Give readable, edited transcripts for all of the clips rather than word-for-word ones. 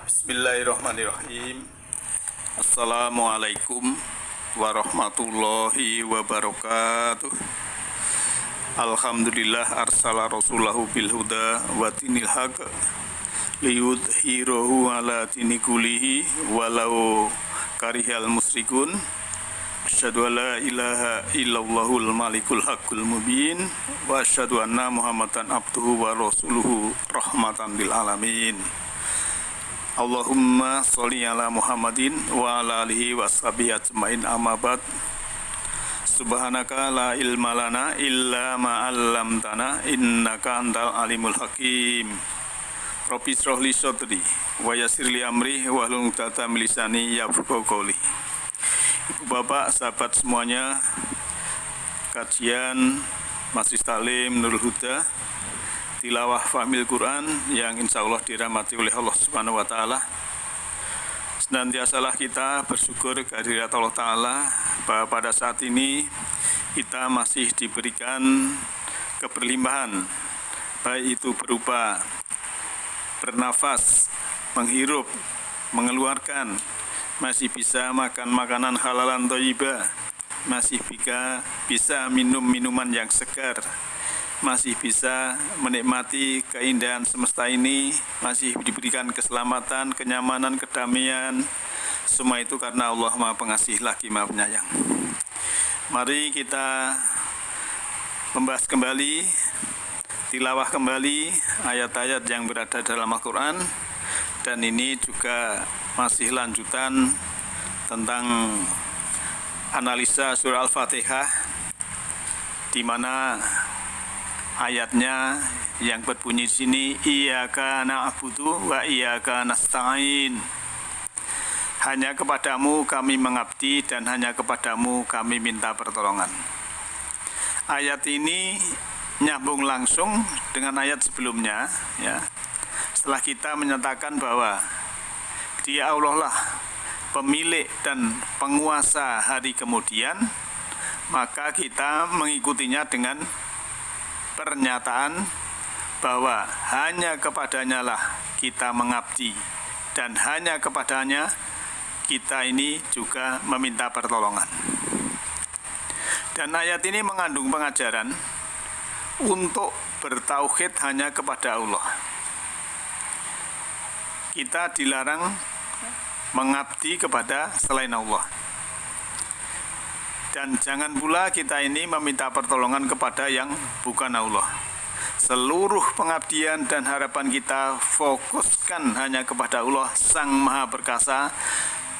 Bismillahirrahmanirrahim. Assalamualaikum warahmatullahi wabarakatuh. Alhamdulillah arsala rasulahu bil huda wa dinil haq liyudhhirahu ala dini kullihi walau karihal musyrikun. Asyhadu an la ilaha illallahul malikul haqqul mubin wa asyhadu anna muhammadan abduhu wa rasuluhu rahmatan lil alamin. Allahumma sholli ala Muhammadin wa ala alihi wa sahbihi ajmain, amma ba'd. Subhanaka la ilma lana illa ma 'allamtana innaka antal alimul hakim. Rabbi shrah li sadri wa yassir li amri wahlul 'uqdatam min lisani yafqahu qawli. Ibu bapak, sahabat semuanya, kajian Majlis Taklim Nurul Huda, tilawah fahmil Quran yang insya Allah dirahmati oleh Allah Subhanahu wa Ta'ala. Senantiasalah kita bersyukur kehadirat Allah Ta'ala bahwa pada saat ini kita masih diberikan keberlimpahan, baik itu berupa bernafas, menghirup, mengeluarkan, masih bisa makan makanan halalan thayyibah, masih bisa minum minuman yang segar, masih bisa menikmati keindahan semesta ini, masih diberikan keselamatan, kenyamanan, kedamaian. Semua itu karena Allah Maha Pengasih lagi Maha Penyayang. Mari kita membahas kembali, tilawah kembali ayat-ayat yang berada dalam Al-Quran. Dan ini juga masih lanjutan tentang analisa surah Al-Fatihah, di mana ayatnya yang berbunyi di sini, iyyaka na'budu wa iyyaka nasta'in. Hanya kepadamu kami mengabdi dan hanya kepadamu kami minta pertolongan. Ayat ini nyambung langsung dengan ayat sebelumnya, ya. Setelah kita menyatakan bahwa Dia Allah lah pemilik dan penguasa hari kemudian, maka kita mengikutinya dengan pernyataan bahwa hanya kepadanya lah kita mengabdi dan hanya kepadanya kita ini juga meminta pertolongan. Dan ayat ini mengandung pengajaran untuk bertauhid hanya kepada Allah. Kita dilarang mengabdi kepada selain Allah. Dan jangan pula kita ini meminta pertolongan kepada yang bukan Allah. Seluruh pengabdian dan harapan kita fokuskan hanya kepada Allah, Sang Maha Perkasa,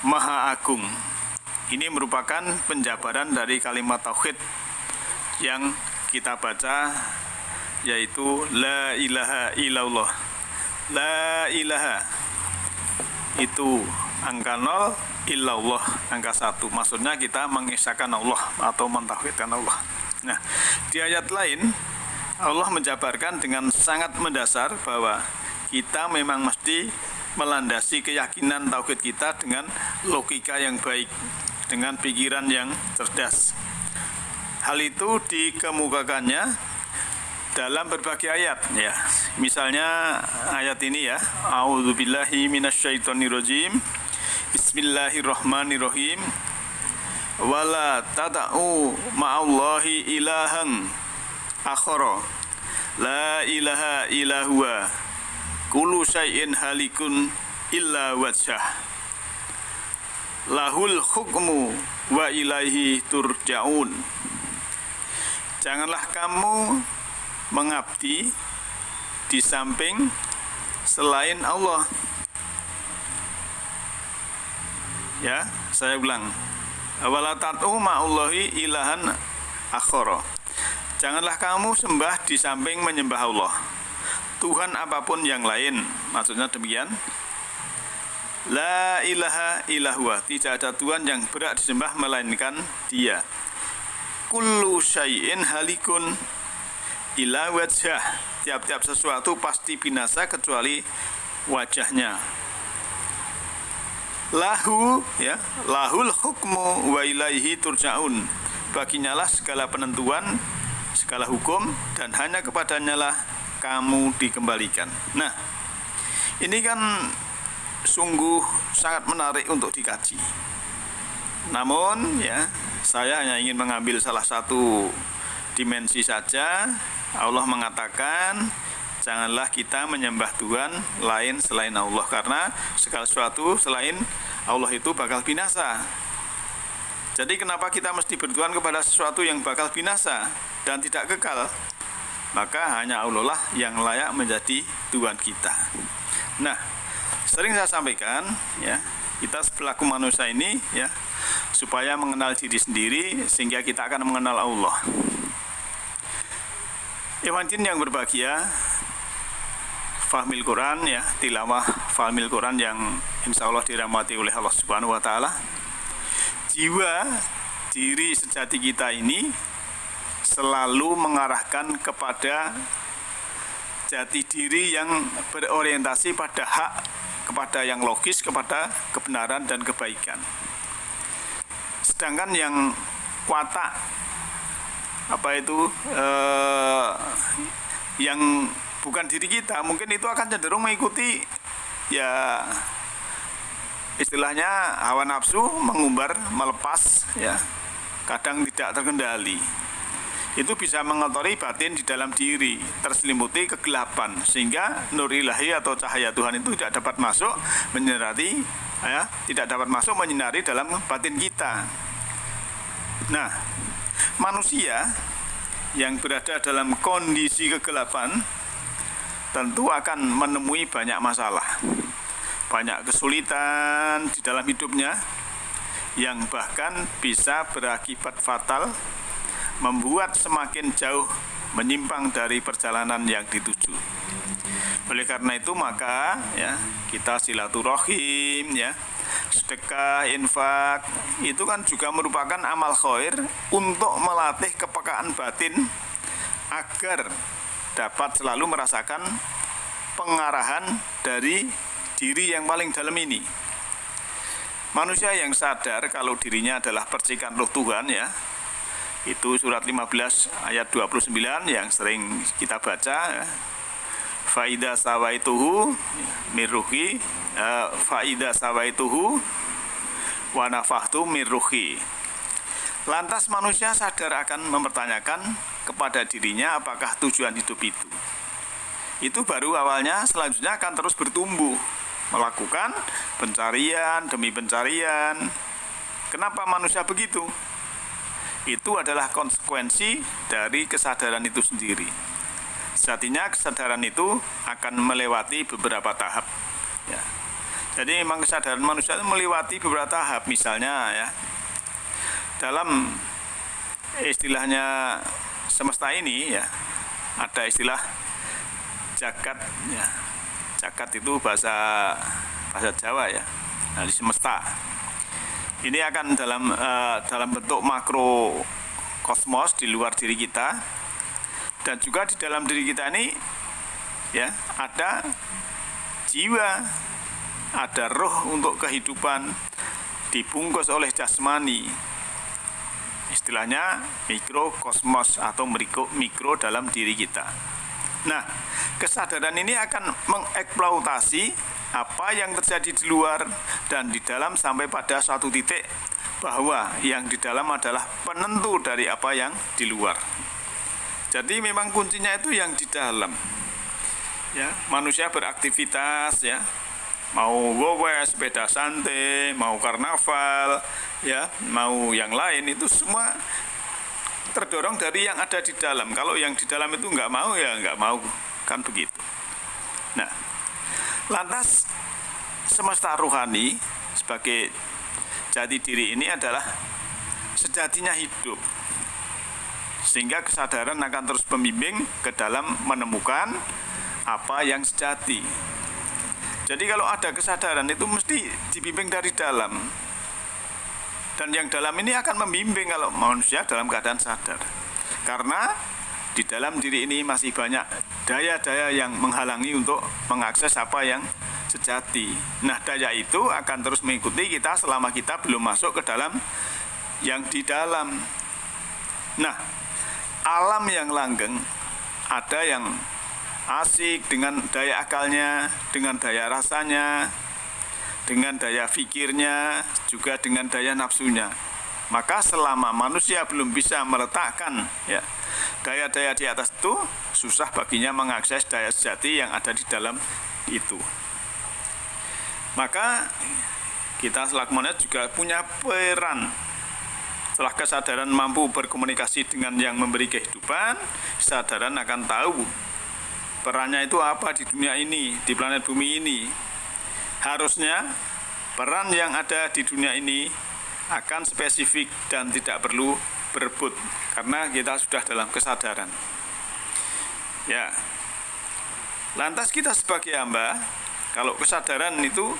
Maha Agung. Ini merupakan penjabaran dari kalimat tauhid yang kita baca, yaitu La ilaha illallah. La ilaha itu angka 0, illallah angka 1. Maksudnya kita mengesahkan Allah atau mentauhidkan Allah. Nah, di ayat lain Allah menjabarkan dengan sangat mendasar bahwa kita memang mesti melandasi keyakinan tauhid kita dengan logika yang baik, dengan pikiran yang cerdas. Hal itu dikemukakannya dalam berbagai ayat, ya. Misalnya ayat ini, ya, a'udzubillahi minasyaitonirrajim, bismillahirrahmanirrahim, wala tada'u ma'allahi ilahan akhara la ilaha illa huwa kullu syai'in halikun illa wajhah lahul hukmu wa ilaihi turja'un. Janganlah kamu mengabdi di samping selain Allah. Ya, saya ulang. Wala tat'u ma'allahi ilahan akhara. Janganlah kamu sembah di samping menyembah Allah Tuhan apapun yang lain. Maksudnya demikian. La ilaha illallah. Tidak ada Tuhan yang berhak disembah melainkan Dia. Kullu syai'in halikun illa wajhah. Tiap-tiap sesuatu pasti binasa kecuali wajahnya. Lahu, ya, lahul hukmu wa ilaihi turja'un. Baginya lah segala penentuan, segala hukum, dan hanya kepadanya lah kamu dikembalikan. Nah, ini kan sungguh sangat menarik untuk dikaji. Namun ya, saya hanya ingin mengambil salah satu dimensi saja. Allah mengatakan, janganlah kita menyembah Tuhan lain selain Allah, karena segala sesuatu selain Allah itu bakal binasa. Jadi kenapa kita mesti bertuhan kepada sesuatu yang bakal binasa dan tidak kekal? Maka hanya Allah lah yang layak menjadi Tuhan kita. Nah, sering saya sampaikan ya, kita selaku manusia ini ya, supaya mengenal diri sendiri sehingga kita akan mengenal Allah. Ikhwatin yang berbahagia, fahmil Quran ya, tilawah fahmil Quran yang insya Allah dirahmati oleh Allah Subhanahu wa Ta'ala. Jiwa diri sejati kita ini selalu mengarahkan kepada jati diri yang berorientasi pada hak, kepada yang logis, kepada kebenaran dan kebaikan. Sedangkan yang watak yang bukan diri kita, mungkin itu akan cenderung mengikuti ya, istilahnya hawa nafsu, mengumbar, melepas ya, kadang tidak terkendali. Itu bisa mengotori batin di dalam diri, terselimuti kegelapan, sehingga nur ilahi atau cahaya Tuhan itu tidak dapat masuk menyinari ya, tidak dapat masuk menyinari dalam batin kita. Nah, manusia yang berada dalam kondisi kegelapan tentu akan menemui banyak masalah, banyak kesulitan di dalam hidupnya yang bahkan bisa berakibat fatal, membuat semakin jauh menyimpang dari perjalanan yang dituju. Oleh karena itu maka ya, kita silaturahim ya, sedekah, infak itu kan juga merupakan amal khair untuk melatih kepekaan batin agar dapat selalu merasakan pengarahan dari diri yang paling dalam ini. Manusia yang sadar kalau dirinya adalah percikan roh Tuhan ya, itu surat 15 ayat 29 yang sering kita baca ya. Faida sawaituhu mirruhi, faida sawaituhu wa nafahtu mirruhi. Lantas manusia sadar akan mempertanyakan kepada dirinya apakah tujuan hidup itu. Itu baru awalnya, selanjutnya akan terus bertumbuh, melakukan pencarian demi pencarian. Kenapa manusia begitu? Itu adalah konsekuensi dari kesadaran itu sendiri. Sejatinya kesadaran itu akan melewati beberapa tahap ya. Jadi memang kesadaran manusia itu melewati beberapa tahap. Misalnya ya, dalam istilahnya semesta ini ya, ada istilah jagat ya. Jagat itu bahasa Jawa ya. Nah, di semesta ini akan dalam bentuk makro kosmos di luar diri kita, dan juga di dalam diri kita ini ya, ada jiwa, ada roh untuk kehidupan, dibungkus oleh jasmani, istilahnya mikrokosmos atau mikro dalam diri kita. Nah, kesadaran ini akan mengeksploitasi apa yang terjadi di luar dan di dalam sampai pada suatu titik bahwa yang di dalam adalah penentu dari apa yang di luar. Jadi memang kuncinya itu yang di dalam. Ya, manusia beraktivitas ya, mau gowes, sepeda santai, mau karnaval, ya, mau yang lain, itu semua terdorong dari yang ada di dalam. Kalau yang di dalam itu nggak mau, ya nggak mau, kan begitu. Nah, lantas semesta rohani sebagai jati diri ini adalah sejatinya hidup, sehingga kesadaran akan terus membimbing ke dalam menemukan apa yang sejati. Jadi kalau ada kesadaran itu mesti dibimbing dari dalam, dan yang dalam ini akan membimbing kalau manusia dalam keadaan sadar, karena di dalam diri ini masih banyak daya-daya yang menghalangi untuk mengakses apa yang sejati. Nah, daya itu akan terus mengikuti kita selama kita belum masuk ke dalam yang di dalam. Nah, alam yang langgeng, ada yang asik dengan daya akalnya, dengan daya rasanya, dengan daya fikirnya, juga dengan daya nafsunya. Maka selama manusia belum bisa meletakkan daya-daya di atas itu, susah baginya mengakses daya sejati yang ada di dalam itu. Maka kita selaku manusia juga punya peran. Setelah kesadaran mampu berkomunikasi dengan yang memberi kehidupan, kesadaran akan tahu perannya itu apa di dunia ini, di planet bumi ini. Harusnya peran yang ada di dunia ini akan spesifik dan tidak perlu berebut, karena kita sudah dalam kesadaran. Ya, lantas kita sebagai hamba, kalau kesadaran itu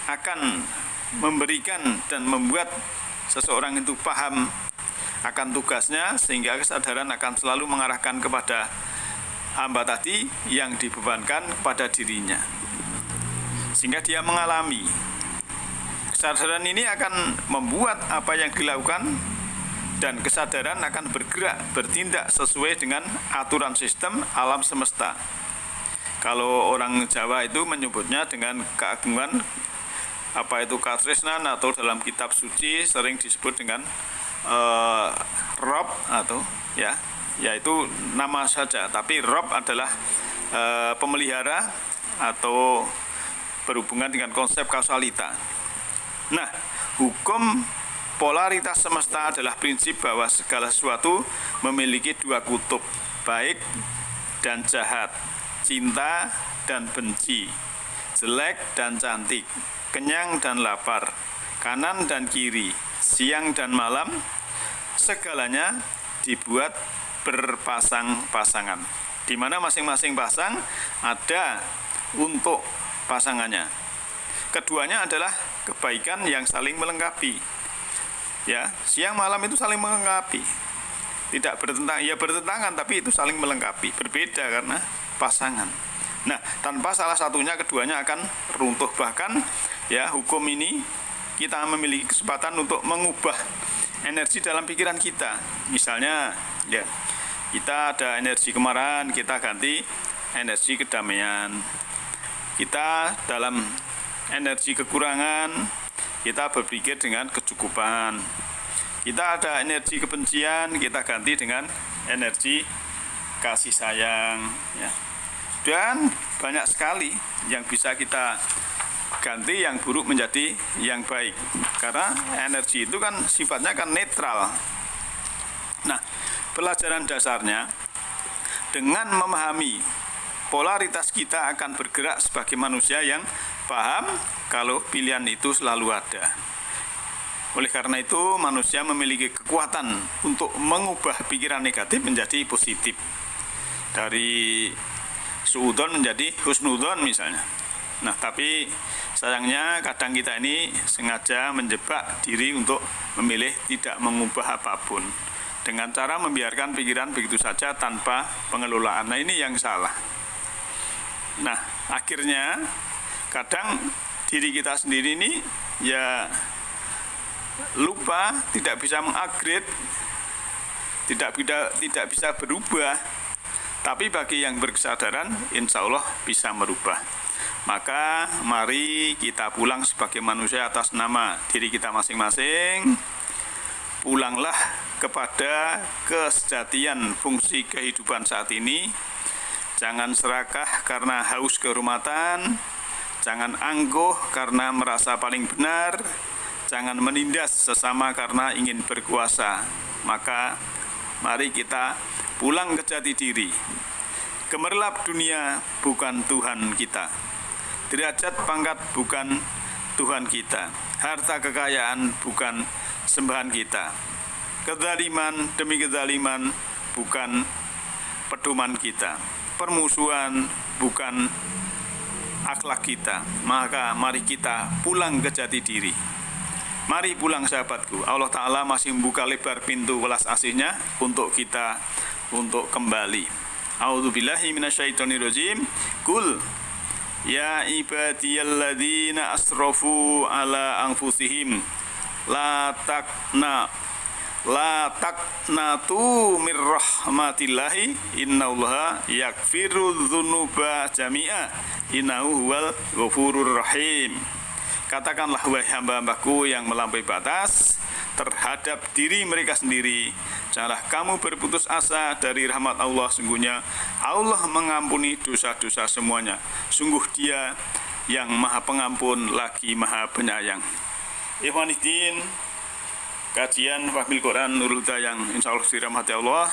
akan memberikan dan membuat seseorang itu paham akan tugasnya, sehingga kesadaran akan selalu mengarahkan kepada hamba tadi yang dibebankan kepada dirinya, sehingga dia mengalami. Kesadaran ini akan membuat apa yang dilakukan, dan kesadaran akan bergerak, bertindak sesuai dengan aturan sistem alam semesta. Kalau orang Jawa itu menyebutnya dengan keagungan, apa itu katresnan, atau dalam kitab suci sering disebut dengan Rob, atau yaitu nama saja, tapi Rob adalah pemelihara atau berhubungan dengan konsep kausalita. Nah, hukum polaritas semesta adalah prinsip bahwa segala sesuatu memiliki dua kutub, baik dan jahat, cinta dan benci, jelek dan cantik, kenyang dan lapar, kanan dan kiri, siang dan malam. Segalanya dibuat berpasang-pasangan, di mana masing-masing pasang ada untuk pasangannya. Keduanya adalah kebaikan yang saling melengkapi. Ya, siang malam itu saling melengkapi. Tidak bertentangan, tapi itu saling melengkapi. Berbeda karena pasangan. Nah, tanpa salah satunya keduanya akan runtuh. Bahkan hukum ini kita memiliki kesempatan untuk mengubah energi dalam pikiran kita. Misalnya, kita ada energi kemarahan, kita ganti energi kedamaian. Kita dalam energi kekurangan, kita berpikir dengan kecukupan. Kita ada energi kebencian, kita ganti dengan energi kasih sayang. Dan banyak sekali yang bisa kita ganti yang buruk menjadi yang baik. Karena energi itu kan sifatnya kan netral. Nah, pelajaran dasarnya dengan memahami polaritas kita akan bergerak sebagai manusia yang paham kalau pilihan itu selalu ada. Oleh karena itu, manusia memiliki kekuatan untuk mengubah pikiran negatif menjadi positif. Dari suudzon menjadi husnudzon misalnya. Nah, tapi sayangnya kadang kita ini sengaja menjebak diri untuk memilih tidak mengubah apapun, dengan cara membiarkan pikiran begitu saja tanpa pengelolaan. Nah, ini yang salah. Nah, akhirnya kadang diri kita sendiri ini lupa, tidak bisa mengupgrade, tidak bisa berubah. Tapi bagi yang berkesadaran, insya Allah bisa merubah. Maka mari kita pulang sebagai manusia atas nama diri kita masing-masing. Pulanglah kepada kesejatian fungsi kehidupan saat ini. Jangan serakah karena haus kehormatan. Jangan angkuh karena merasa paling benar. Jangan menindas sesama karena ingin berkuasa. Maka mari kita pulang ke jati diri. Gemerlap dunia bukan Tuhan kita. Derajat pangkat bukan Tuhan kita. Harta kekayaan bukan sembahan kita. Kezaliman demi kezaliman bukan pedoman kita. Permusuhan bukan akhlak kita. Maka mari kita pulang ke jati diri. Mari pulang sahabatku. Allah Ta'ala masih membuka lebar pintu welas asihnya untuk kita untuk kembali. A'udzubillahi minasyaitonirrajim. Qul ya ibadiyalladzina asrafu ala anfusihim la taqnatu mir rahmatillahi innallaha yaghfiru dzunuba jami'a innahu huwal ghafurur rahim. Katakanlah wahai hamba-hambaku yang melampaui batas terhadap diri mereka sendiri, janganlah kamu berputus asa dari rahmat Allah. Sungguhnya Allah mengampuni dosa-dosa semuanya. Sungguh Dia yang Maha Pengampun lagi Maha Penyayang. Ikhwaniddin, kajian Fahmil Quran Nurul Huda yang insya Allah dirahmati Allah,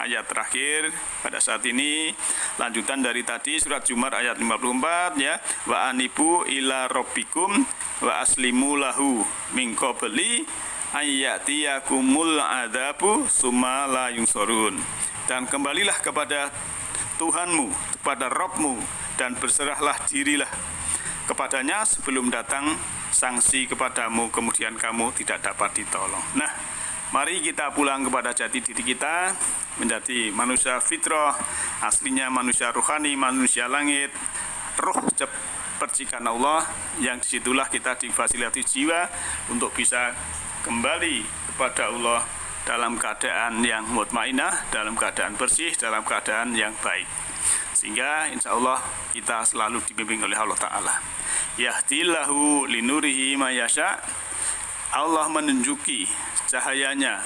ayat terakhir pada saat ini lanjutan dari tadi surat Zumar ayat 54 ya, wa anibu ila rabbikum wa aslimu lahu min qabli ayyatiyakumul adabu summa la yunsorun. Dan kembalilah kepada Tuhanmu, kepada Rabbmu, dan berserahlah dirilah kepadanya sebelum datang sanksi kepadamu, kemudian kamu tidak dapat ditolong. Nah, mari kita pulang kepada jati diri kita, menjadi manusia fitrah, aslinya manusia rohani, manusia langit, roh percikan Allah, yang disitulah kita difasilitasi jiwa untuk bisa kembali kepada Allah dalam keadaan yang mutmainah, dalam keadaan bersih, dalam keadaan yang baik. Sehingga insya Allah kita selalu dibimbing oleh Allah Ta'ala. Yahdillahu linurihi mayasya. Allah menunjuki cahayanya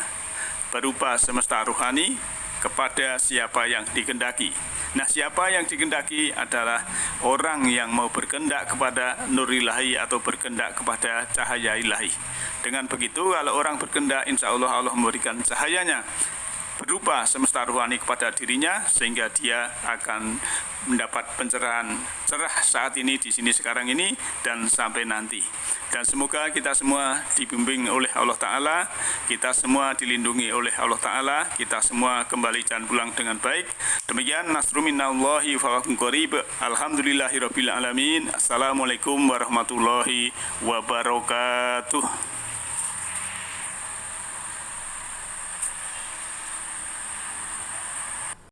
berupa semesta rohani kepada siapa yang dikehendaki. Nah, siapa yang dikehendaki adalah orang yang mau berkehendak kepada nur ilahi atau berkehendak kepada cahaya ilahi. Dengan begitu, kalau orang berkehendak, insya Allah Allah memberikan cahayanya berupa semesta rohani kepada dirinya, sehingga dia akan mendapat pencerahan cerah saat ini, di sini sekarang ini, dan sampai nanti. Dan semoga kita semua dibimbing oleh Allah Ta'ala, kita semua dilindungi oleh Allah Ta'ala, kita semua kembali dan pulang dengan baik. Demikian, nasru minallahi wa fathun qarib. Alhamdulillahirabbil alamin. Assalamualaikum warahmatullahi wabarakatuh.